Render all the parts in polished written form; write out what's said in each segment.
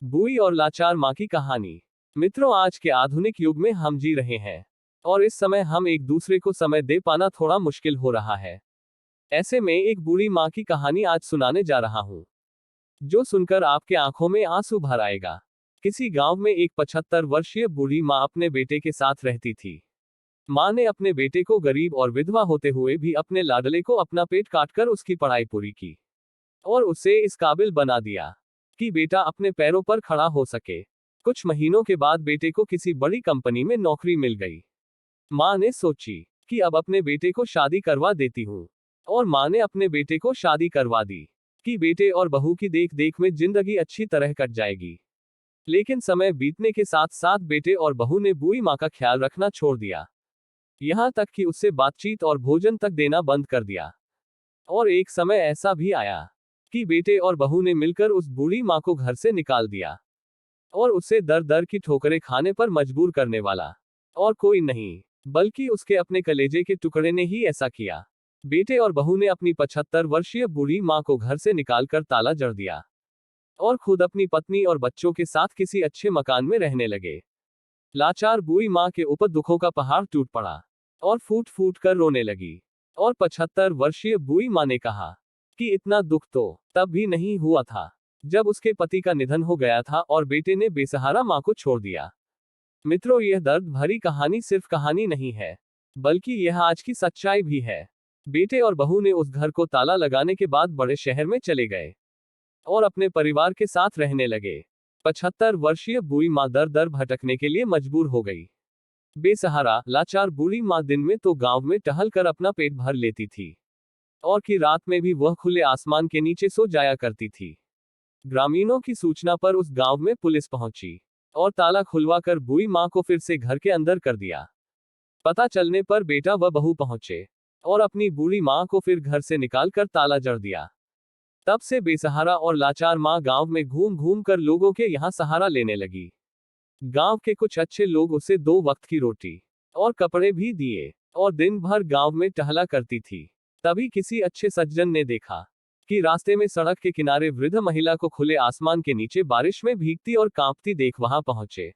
बूढ़ी और लाचार माँ की कहानी। मित्रों, आज के आधुनिक युग में हम जी रहे हैं और इस समय हम एक दूसरे को समय दे पाना थोड़ा मुश्किल हो रहा है। ऐसे में एक बूढ़ी माँ की कहानी आज सुनाने जा रहा हूँ, जो सुनकर आपके आंखों में आंसू भर आएगा। किसी गांव में एक 75 वर्षीय बूढ़ी माँ अपने बेटे के साथ रहती थी। माँ ने अपने बेटे को गरीब और विधवा होते हुए भी अपने लाडले को अपना पेट काटकर उसकी पढ़ाई पूरी की और उसे इस काबिल बना दिया कि बेटा अपने पैरों पर खड़ा हो सके। कुछ महीनों के बाद बेटे को किसी बड़ी कंपनी में नौकरी मिल गई। माँ ने सोची कि अब अपने बेटे को शादी करवा देती हूँ, और माँ ने अपने बेटे को शादी करवा दी कि बेटे और बहू की देख देख में जिंदगी अच्छी तरह कट जाएगी। लेकिन समय बीतने के साथ साथ बेटे और बहू ने बूढ़ी माँ का ख्याल रखना छोड़ दिया, यहाँ तक कि उससे बातचीत और भोजन तक देना बंद कर दिया। और एक समय ऐसा भी आया कि बेटे और बहू ने मिलकर उस बूढ़ी माँ को घर से निकाल दिया और उसे दर दर की ठोकरें खाने पर मजबूर करने वाला और कोई नहीं, बल्कि उसके अपने कलेजे के टुकड़े ने ही ऐसा किया। बेटे और बहू ने अपनी 75 वर्षीय बूढ़ी माँ को घर से निकालकर ताला जड़ दिया और खुद अपनी पत्नी और बच्चों के साथ किसी अच्छे मकान में रहने लगे। लाचार बूढ़ी माँ के ऊपर दुखों का पहाड़ टूट पड़ा और फूट फूट कर रोने लगी। और 75 वर्षीय बूढ़ी माँ ने कहा कि इतना दुख तो तब भी नहीं हुआ था जब उसके पति का निधन हो गया था और बेटे ने बेसहारा माँ को छोड़ दिया। मित्रों, यह दर्द भरी कहानी सिर्फ कहानी नहीं है, बल्कि यह आज की सच्चाई भी है। बेटे और बहू ने उस घर को ताला लगाने के बाद बड़े शहर में चले गए और अपने परिवार के साथ रहने लगे। 75 वर्षीय बूढ़ी माँ दर दर भटकने के लिए मजबूर हो गई। बेसहारा लाचार बूढ़ी माँ दिन में तो गांव में टहल कर अपना पेट भर लेती थी और कि रात में भी वह खुले आसमान के नीचे सो जाया करती थी। ग्रामीणों की सूचना पर उस गांव में पुलिस पहुंची और ताला खुलवाकर बूढ़ी माँ को फिर से घर के अंदर कर दिया। पता चलने पर बेटा व बहू पहुंचे और अपनी बूढ़ी माँ को फिर घर से निकालकर ताला जड़ दिया। तब से बेसहारा और लाचार माँ गांव में घूम घूम कर लोगों के यहाँ सहारा लेने लगी। गांव के कुछ अच्छे लोग उसे 2 वक्त की रोटी और कपड़े भी दिए और दिन भर गांव में टहला करती थी। तभी किसी अच्छे सज्जन ने देखा कि रास्ते में सड़क के किनारे वृद्ध महिला को खुले आसमान के नीचे बारिश में भीगती और कांपती देख वहां पहुंचे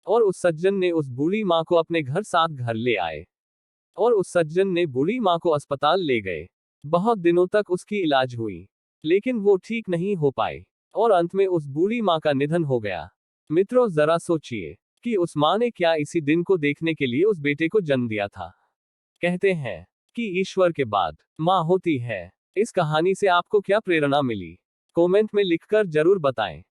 और उस सज्जन ने उस बूढ़ी माँ को अपने घर ले आए और उस सज्जन ने बूढ़ी माँ को अस्पताल ले गए। बहुत दिनों तक उसकी इलाज हुई, लेकिन वो ठीक नहीं हो पाई और अंत में उस बूढ़ी माँ का निधन हो गया। मित्रों, जरा सोचिए कि उस माँ ने क्या इसी दिन को देखने के लिए उस बेटे को जन्म दिया था। कहते हैं कि ईश्वर के बाद माँ होती है। इस कहानी से आपको क्या प्रेरणा मिली, कमेंट में लिखकर जरूर बताएं।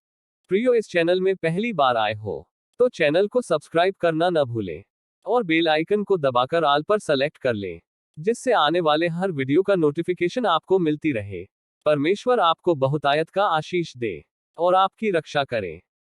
प्रियो, इस चैनल में पहली बार आए हो तो चैनल को सब्सक्राइब करना न भूलें और बेल आइकन को दबाकर ऑल पर सेलेक्ट कर लें, जिससे आने वाले हर वीडियो का नोटिफिकेशन आपको मिलती रहे। परमेश्वर आपको बहुतायत का आशीष दे और आपकी रक्षा करे।